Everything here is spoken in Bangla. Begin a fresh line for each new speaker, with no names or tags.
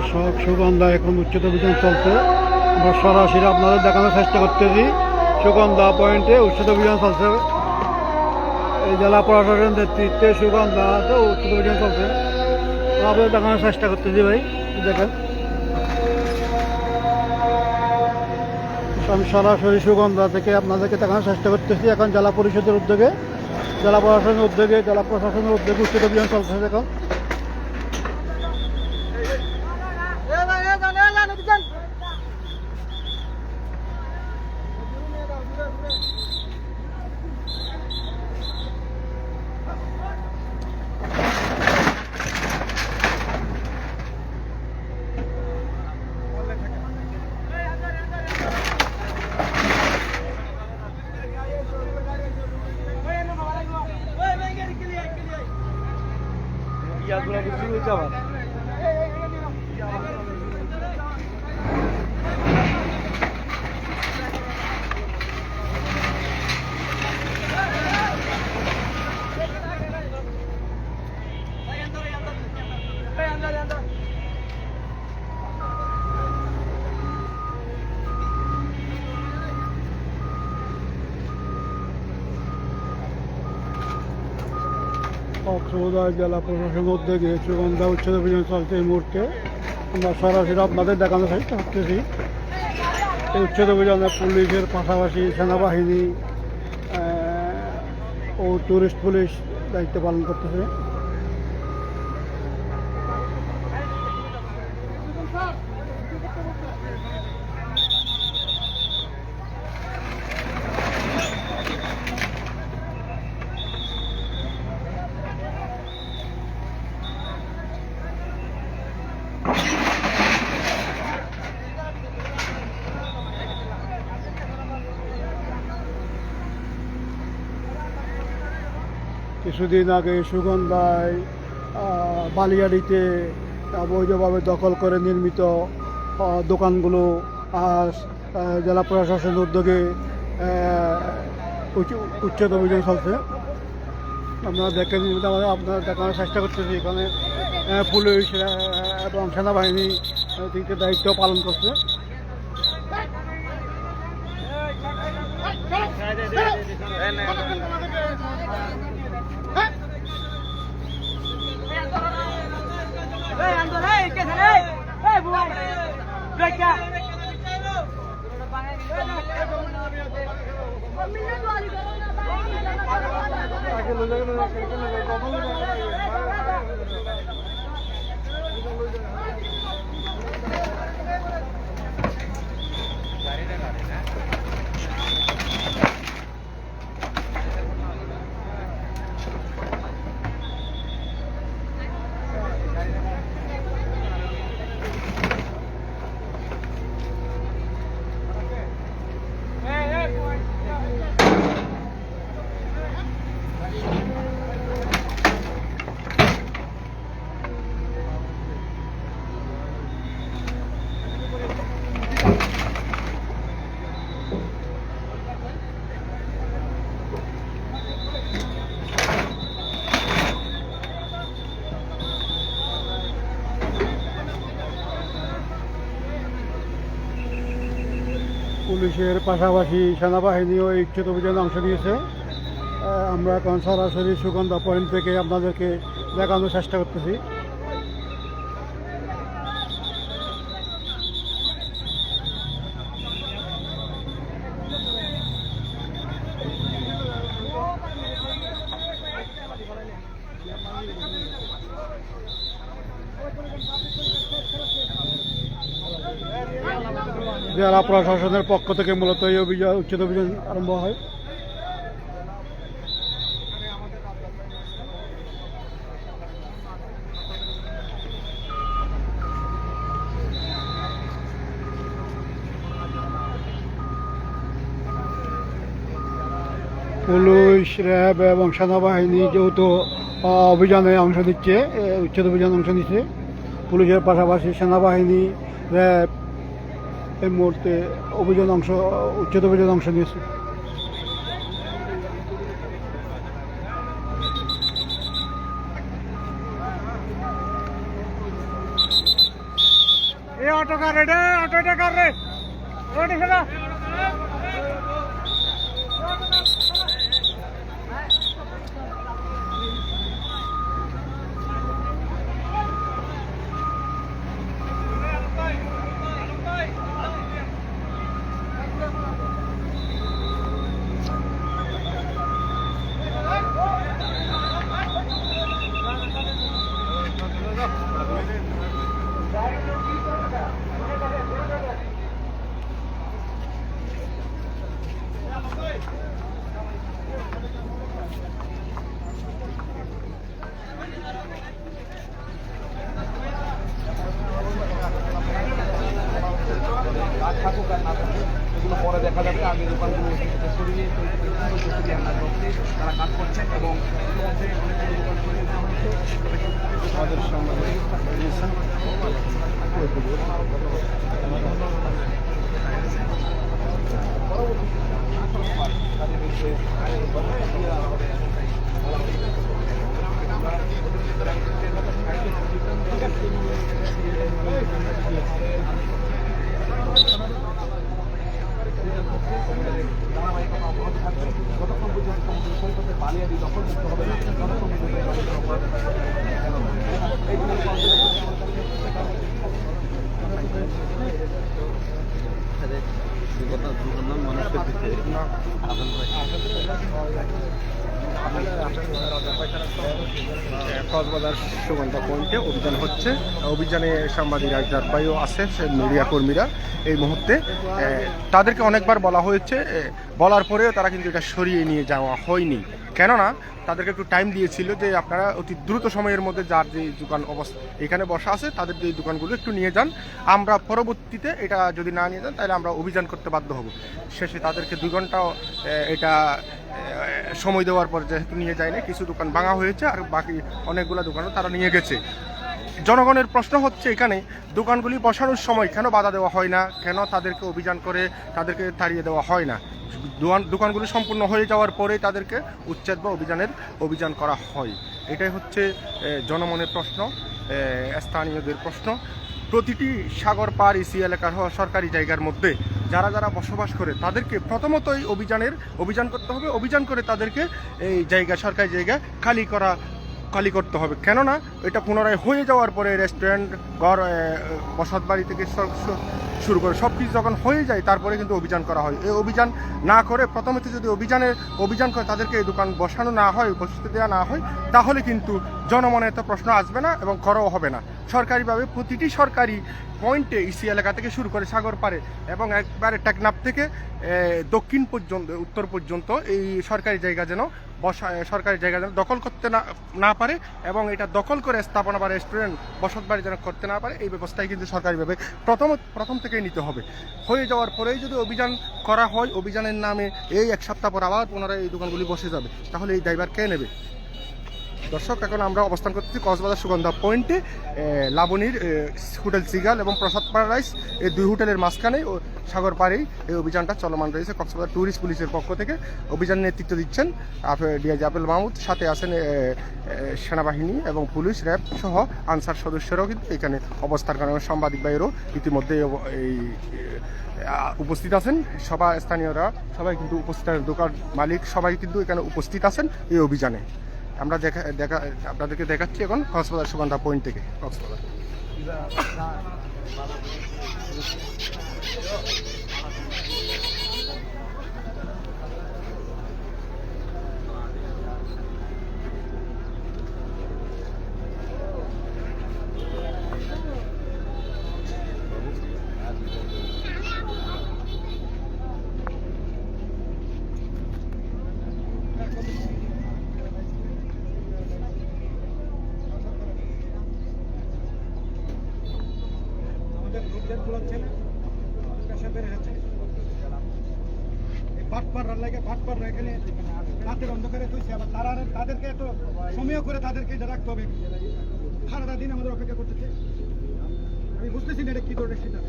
দর্শক, সুগন্ধা এখন উচ্চতা অভিযান চলছে। আমরা সরাসরি আপনাদের দেখানোর চেষ্টা করতেছি। সুগন্ধা পয়েন্টে উচ্চতা অভিযান চলছে। এই জেলা প্রশাসন নেতৃত্বে সুগন্ধাতে উচ্চতা অভিযান চলছে। আপনাদের দেখানোর চেষ্টা করতেছি ভাই, দেখেন। আমি সরাসরি সুগন্ধা থেকে আপনাদেরকে দেখানোর চেষ্টা করতেছি। এখন জেলা পরিষদের উদ্যোগে, জেলা প্রশাসনের উদ্যোগে উচ্চতা অভিযান চলছে। দেখুন কক্সবাজার জেলা প্রশাসনের উদ্যোগে সুগন্ধা উচ্চতা অভিযান চলছে। এই মুহূর্তে আমরা সরাসরি আপনাদের দেখানোর চেষ্টা করতেছি। এই উচ্চতা অভিযানে পুলিশের পাশাপাশি সেনাবাহিনী ও টুরিস্ট পুলিশ দায়িত্ব পালন করতেছে। কিছুদিন আগে সুগন্ধায় বালিয়াড়িতে অবৈধভাবে দখল করে নির্মিত দোকানগুলো জেলা প্রশাসনের উদ্যোগে উচ্ছেদ অভিযান চলছে। আপনারা দেখেন, আপনারা দেখানোর চেষ্টা করতেছি। এখানে পুলিশ এবং সেনাবাহিনী দায়িত্ব পালন করছে। পুলিশের পাশাপাশি সেনাবাহিনীও এই উচ্ছেদ অভিযানে অংশ নিয়েছে। আমরা এখন সরাসরি সুগন্ধা পয়েন্ট থেকে আপনাদেরকে দেখানোর চেষ্টা করতেছি। জেলা প্রশাসনের পক্ষ থেকে মূলত এই উচ্ছেদ অভিযান আরম্ভ হয়। পুলিশ, র্যাব এবং সেনাবাহিনী যেহেতু অভিযানে অংশ নিচ্ছে, উচ্ছেদ অভিযানে অংশ নিচ্ছে। পুলিশের পাশাপাশি সেনাবাহিনী, র্যাব এই মুহূর্তে উচ্ছেদ অভিযানে অংশ নিয়েছে। অটোকার রে, অটোটা কার রে, ওটা সেটা
থাকুক আর না থাকুক এগুলো পরে দেখা যাবে। আগে দোকানগুলো সরিয়ে তারা কাজ করছেন এবং ইতিমধ্যে অনেকগুলো দোকান সরিয়ে দেওয়া হয়েছে। আমাদের যতক্ষণ পর্যন্ত সৈকতের বালিয়াদি দখল মুক্ত হবে না ততক্ষণ কক্সবাজার সুগন্ধা পয়েন্টে অভিযান হচ্ছে। অভিযানে সাংবাদিক রাজদার ভাইও আছে, মিডিয়া কর্মীরা এই মুহূর্তে। তাদেরকে অনেকবার বলা হয়েছে, বলার পরেও তারা কিন্তু এটা সরিয়ে নিয়ে যাওয়া হয়নি। কেননা তাদেরকে একটু টাইম দিয়েছিল যে আপনারা অতি দ্রুত সময়ের মধ্যে যার যে দোকান এখানে বসা আছে তাদের যে দোকানগুলো একটু নিয়ে যান, আমরা পরবর্তীতে এটা যদি না নিয়ে যান তাহলে আমরা অভিযান করতে বাধ্য হব। শেষে তাদেরকে 2 ঘন্টা এটা সময় দেওয়ার পর যেহেতু নিয়ে যায় না, কিছু দোকান ভাঙা হয়েছে আর বাকি অনেকগুলো দোকানও তারা নিয়ে গেছে। জনগণের প্রশ্ন হচ্ছে এখানে দোকানগুলি বসানোর সময় কেন বাধা দেওয়া হয় না, কেন তাদেরকে অভিযান করে তাদেরকে তাড়িয়ে দেওয়া হয় না। দোকানগুলি সম্পূর্ণ হয়ে যাওয়ার পরে তাদেরকে উচ্ছেদ বা অভিযান করা হয়। এটাই হচ্ছে জনমনের প্রশ্ন, স্থানীয়দের প্রশ্ন। প্রতিটি সাগর পার ইসি এলাকার সরকারি জায়গার মধ্যে যারা যারা বসবাস করে তাদেরকে প্রথমত এই অভিযান করতে হবে। অভিযান করে তাদেরকে এই জায়গা, সরকারি জায়গা খালি করতে হবে। কেননা এটা পুনরায় হয়ে যাওয়ার পরে রেস্টুরেন্ট, ঘর, বসত বাড়ি থেকে শুরু করে সব কিছু যখন হয়ে যায় তারপরে কিন্তু অভিযান করা হয়। এই অভিযান না করে প্রথমত যদি অভিযান করে তাদেরকে এই দোকান বসানো না হয়, বসতে দেওয়া না হয়, তাহলে কিন্তু জনমনে এত প্রশ্ন আসবে না এবং করাও হবে না। সরকারিভাবে প্রতিটি সরকারি পয়েন্টে ইসি এলাকা থেকে শুরু করে সাগর পারে এবং একবারে টেকনাফ থেকে দক্ষিণ পর্যন্ত, উত্তর পর্যন্ত এই সরকারি জায়গা যেন দখল করতে না পারে এবং এটা দখল করে স্থাপনা বা রেস্টুরেন্ট, বসত বাড়ি যেন করতে না পারে, এই ব্যবস্থায় কিন্তু সরকারিভাবে প্রথম থেকেই নিতে হবে। হয়ে যাওয়ার পরেই যদি অভিযান করা হয়, অভিযানের নামে এই 1 সপ্তাহ পর আবার পুনরায় এই দোকানগুলি বসে যাবে, তাহলে এই ড্রাইভার কে নেবে? দর্শক, এখন আমরা অবস্থান করতেছি কক্সবাজার সুগন্ধা পয়েন্টে। লাবণীর হোটেল সিগাল এবং প্রসাদ প্যারাডাইস এই 2 হোটেলের মাঝখানে সাগর পাড়েই এই অভিযানটা চলমান রয়েছে। কক্সবাজার ট্যুরিস্ট পুলিশের পক্ষ থেকে অভিযান নেতৃত্ব দিচ্ছেন ডিআইজি আবুল মাহমুদ, সাথে আছেন সেনাবাহিনী এবং পুলিশ, র্যাব সহ আনসার সদস্যরাও কিন্তু এখানে অবস্থান করেন। সাংবাদিক ভাইয়েরও ইতিমধ্যে এই উপস্থিত আছেন। সবাই স্থানীয়রা সবাই কিন্তু উপস্থিত আছেন, দোকান মালিক সবাই কিন্তু এখানে উপস্থিত আছেন এই অভিযানে। আমরা আপনাদেরকে দেখাচ্ছি এখন কক্সবাজার সুগন্ধা পয়েন্ট থেকে। কক্সবাজার রাতের অন্ধকারে তুইছে, আবার তাদেরকে এত সময় করে তাদেরকে রাখতে হবে, সারাটা দিন আমাদের অপেক্ষা করতেছে। আমি বুঝতেছি না এটা কি ধরনের সেটা।